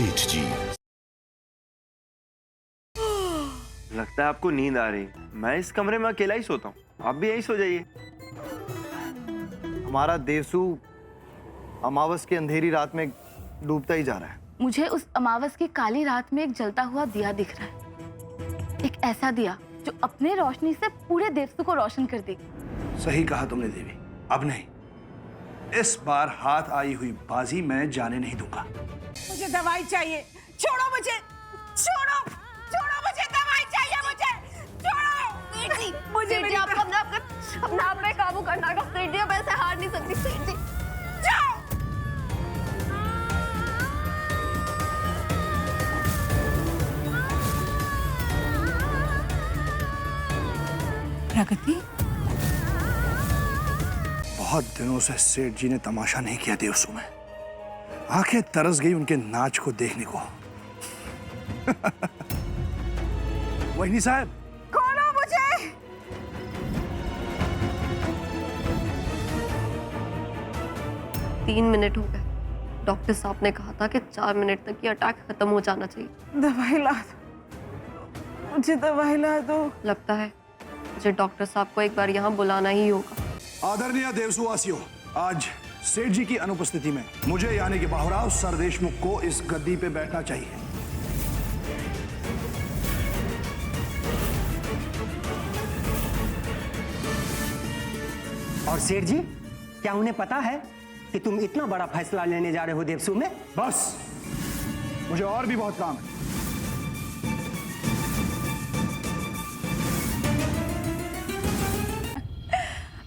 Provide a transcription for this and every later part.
सेठ जी। लगता है आपको नींद आ रही है। मैं इस कमरे में अकेला ही सोता हूँ, आप भी यहीं सो जाइए। हमारा देवसू अमावस की अंधेरी रात में डूबता ही जा रहा है। मुझे उस अमावस की काली रात में एक जलता हुआ दिया दिख रहा है, एक ऐसा दिया जो अपने रोशनी से पूरे देवसू को रोशन कर दे। सही कहा तुमने देवी, अब नहीं, इस बार हाथ आई हुई बाजी मैं जाने नहीं दूंगा। मुझे दवाई चाहिए, छोड़ो मुझे, छोड़ो, छोड़ो मुझे, दवाई चाहिए मुझे, छोड़ो। मुझे मेरी आपको अपने आप पे काबू करना होगा। सेठ जी, अब ऐसे हार नहीं सकती। सेठ जी, जाओ। प्रगति, बहुत दिनों से सेठ जी ने तमाशा नहीं किया देवसू में। आंखें तरस गई उनके नाच को देखने को। वहीनी साहब, खोलो मुझे। तीन मिनट हो गए। डॉक्टर साहब ने कहा था कि 4 मिनट तक ये अटैक खत्म हो जाना चाहिए। दवाई ला दो, मुझे दवाई ला दो। लगता है मुझे डॉक्टर साहब को एक बार यहाँ बुलाना ही होगा। आदरणीय देवसुवासियों, आज सेठ जी की अनुपस्थिति में मुझे यानी कि बाहुराव सर देशमुख को इस गद्दी पे बैठना चाहिए। और सेठ जी, क्या उन्हें पता है कि तुम इतना बड़ा फैसला लेने जा रहे हो देवसू में? बस, मुझे और भी बहुत काम है।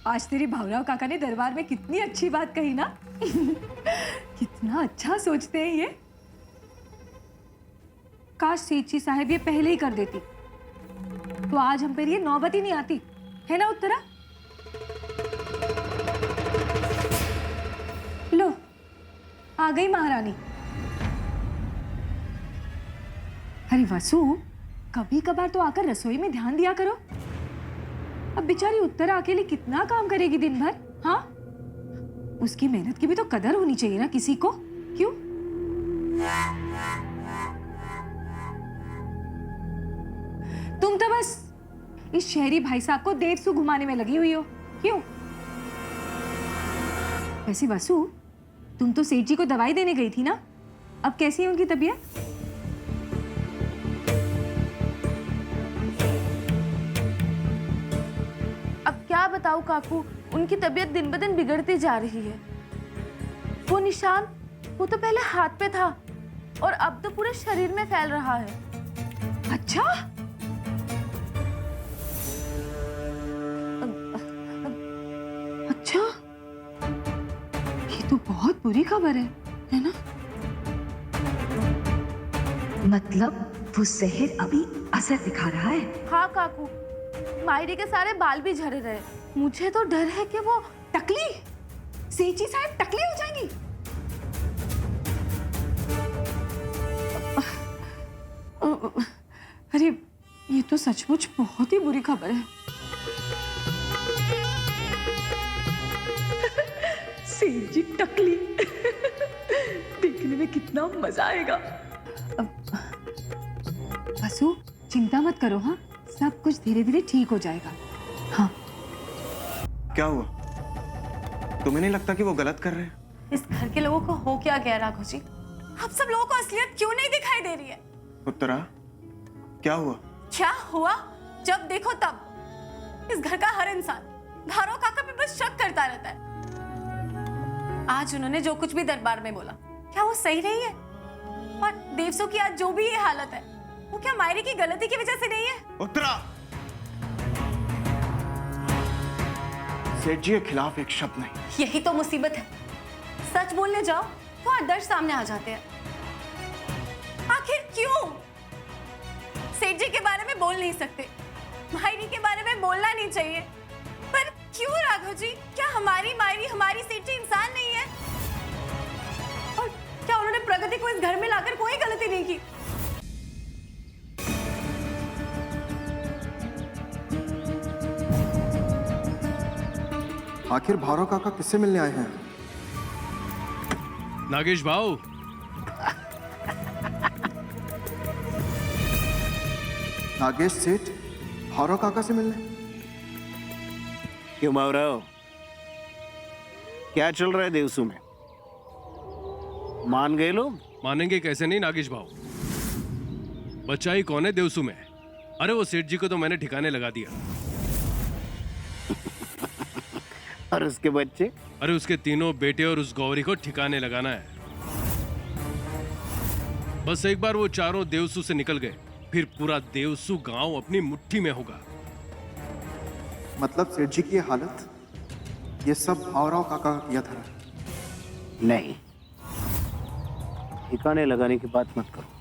आज तेरी भावराव काका ने दरबार में कितनी अच्छी बात कही ना। कितना अच्छा सोचते हैं ये। काश सेठी साहब ये पहले ही कर देती तो आज हम पर ये नौबत ही नहीं आती, है ना उत्तरा? लो, आ गई महारानी। अरे वसु, कभी कभार तो आकर रसोई में ध्यान दिया करो। अब बेचारी उत्तरा अकेले कितना काम करेगी दिन भर? हाँ, उसकी मेहनत की भी तो कदर होनी चाहिए ना किसी को, क्यों? तुम तो बस इस शहरी भाई साहब को देवसू घुमाने में लगी हुई हो, क्यों? वैसे वसु, तुम तो सेठ जी को दवाई देने गई थी ना, अब कैसी है उनकी तबीयत? क्या बताऊं काकू, उनकी तबीयत दिन ब दिन बिगड़ती जा रही है। वो निशान, वो तो पहले हाथ पे था और अब तो पूरे शरीर में फैल रहा है। अच्छा, अच्छा, ये तो बहुत बुरी खबर है ना? मतलब वो जहर अभी असर दिखा रहा है? हाँ काकू, मायरी के सारे बाल भी झड़ रहे। मुझे तो डर है कि वो टकली, सेठी साहब टकली हो जाएंगी। अरे ये तो सचमुच बहुत ही बुरी खबर है। सेठ जी टकली, देखने में कितना मजा आएगा। वसु, चिंता मत करो, हाँ, सब कुछ धीरे धीरे ठीक हो जाएगा। हाँ। क्या हुआ? तुम्हें नहीं लगता कि वो गलत कर रहे हैं? इस घर के लोगों को हो क्या गया राघव जी? आप सब लोगों को असलियत क्यों नहीं दिखाई दे रही है? उत्तरा, क्या हुआ? क्या हुआ? जब देखो तब इस घर का हर इंसान भारो काका पे बस शक करता रहता है। आज उन्होंने जो कुछ भी दरबार में बोला, क्या वो सही नहीं है? और देवसू की आज जो भी ये हालत है, वो क्या मायरी की गलती की वजह से नहीं है? उत्तरा, सेठ जी के खिलाफ एक शब्द नहीं। यही तो मुसीबत है, सच बोलने जाओ तो आदर्श सामने आ जाते हैं। आखिर क्यों? सेठ जी के बारे में बोल नहीं सकते, मायरी के बारे में बोलना नहीं चाहिए, पर क्यों राघव जी? क्या हमारी मायरी, हमारी सेठ जी इंसान नहीं है? और क्या उन्होंने प्रगति को इस घर में लाकर कोई गलती नहीं की? आखिर भारो काका किससे मिलने आए हैं? नागेश भाऊ, नागेश सेठ भावराव काका से मिलने? क्यों भावराव, क्या चल रहा है देवसू में? मान गए लोग? मानेंगे कैसे नहीं नागेश भाव। बच्चा ही कौन है देवसू में? अरे वो सेठ जी को तो मैंने ठिकाने लगा दिया। और उसके बच्चे? अरे उसके तीनों बेटे और उस गौरी को ठिकाने लगाना है। बस एक बार वो चारों देवसू से निकल गए, फिर पूरा देवसू गांव अपनी मुट्ठी में होगा। मतलब सेठ जी की ये हालत, ये सब भावराव काका का किया था? नहीं, ठिकाने लगाने की बात मत करो।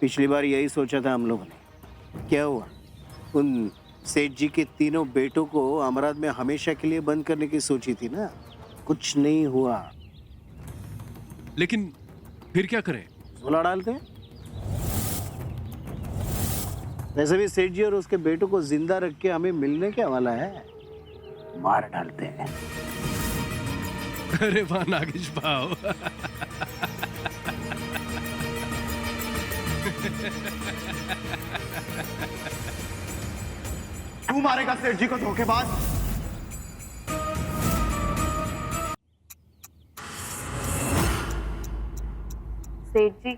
पिछली बार यही सोचा था हम लोगों ने। क्या हुआ? उन सेठ जी के तीनों बेटों को अमरावत में हमेशा के लिए बंद करने की सोची थी ना, कुछ नहीं हुआ। लेकिन फिर क्या करें? झोला डालते हैं। वैसे भी सेठ जी और उसके बेटों को जिंदा रख के हमें मिलने क्या वाला है? मार डालते हैं। अरे वाह नागेश भाव। तू मारेगा सेठ जी को धोखेबाज? सेठ जी,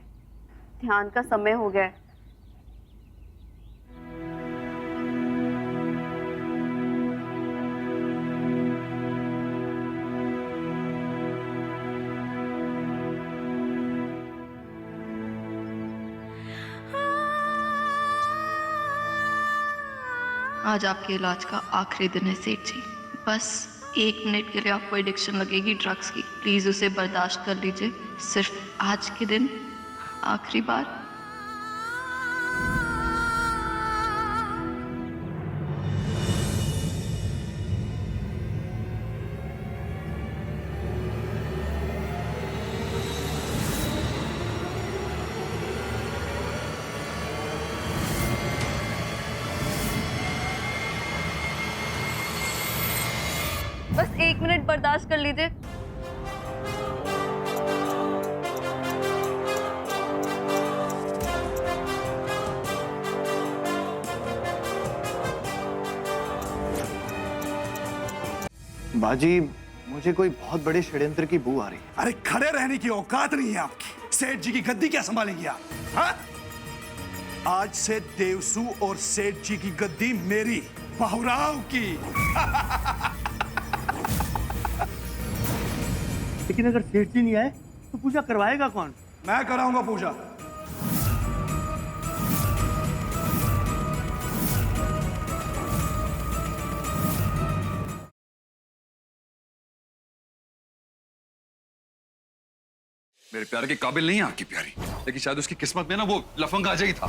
ध्यान का समय हो गया है। आज आपके इलाज का आखिरी दिन है सेठ जी। बस 1 मिनट के लिए आपको एडिक्शन लगेगी ड्रग्स की। प्लीज उसे बर्दाश्त कर लीजिए। सिर्फ आज के दिन आखिरी बार। बस 1 मिनट बर्दाश्त कर लीजिए। बाजी, मुझे कोई बहुत बड़े षड्यंत्र की बू आ रही है। अरे खड़े रहने की औकात नहीं है आपकी। सेठ जी की गद्दी क्या संभालेंगी आप? हाँ? आज से देवसू और सेठ जी की गद्दी मेरी, भावराव की। लेकिन अगर सेठ जी नहीं आए तो पूजा करवाएगा कौन? मैं कराऊंगा पूजा। मेरे प्यार के काबिल नहीं है आपकी प्यारी, लेकिन शायद उसकी किस्मत में ना वो लफंग आ जाही था।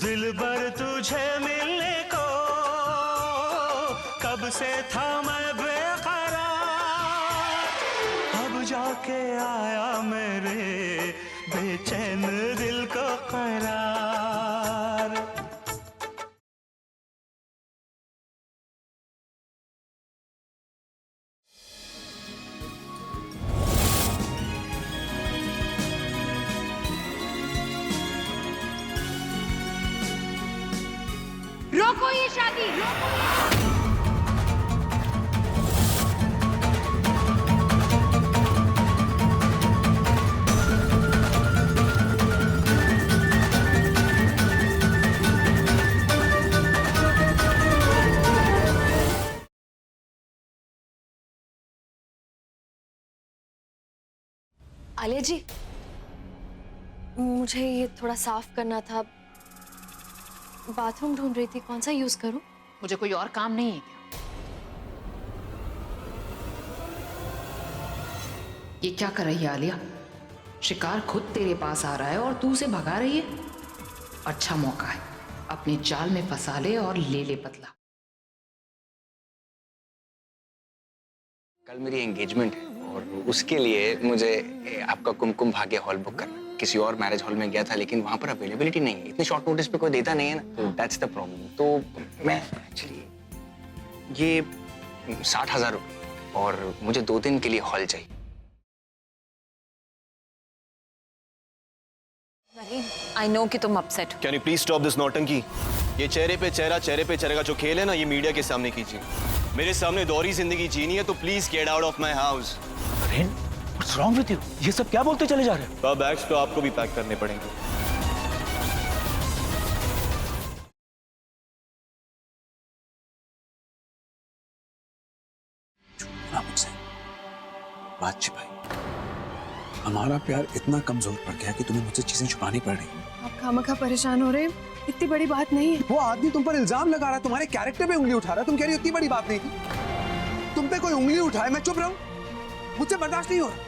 दिलबर तुझे मिलने को कब से था मैं बेकरार, अब जाके आया मेरे बेचैन दिल को करार। रोको ये शादी, आलिया जी, मुझे ये थोड़ा साफ करना था। बाथरूम ढूंढ रही थी, कौन सा यूज करूं? मुझे कोई और काम नहीं है क्या? ये क्या कर रही है आलिया? शिकार खुद तेरे पास आ रहा है और तू उसे भगा रही है। अच्छा मौका है, अपने जाल में फंसा ले और ले ले बदला। कल मेरी एंगेजमेंट है और उसके लिए मुझे आपका कुमकुम भाग्य हॉल बुक करना। किसी और मैरिज हॉल में गया था लेकिन वहां पर अवेलेबिलिटी नहीं है। इतने शॉर्ट नोटिस पे कोई देता नहीं है ना, तो दैट्स द प्रॉब्लम। तो मैं एक्चुअली ये 60,000 रुपये, और मुझे 2 दिन के लिए हॉल चाहिए। आई नो कि तुम अपसेट हो। Can you please stop this नौटंकी? ये चेहरे पे चेहरा जो खेल है ना, ये मीडिया के सामने कीजिए। मेरे सामने दोहरी जिंदगी जीनी है तो please get out of my house. What's wrong with you? ये सब क्या बोलते चले जा रहे हो? अब बैग्स तो आपको भी पैक करने पड़ेंगे। मुझसे बात छिपाई। हमारा प्यार इतना कमजोर पड़ गया कि तुम्हें मुझसे चीजें छुपानी पड़ रही। आप खामखा परेशान हो रहे हैं, इतनी बड़ी बात नहीं है। वो आदमी तुम पर इल्जाम लगा रहा है, तुम्हारे कैरेक्टर पे उंगली उठा रहा है, तुम कह रही हो इतनी बड़ी बात नहीं थी। तुम पे कोई उंगली उठाए मैं चुप रहूं? मुझसे बर्दाश्त नहीं हो रहा।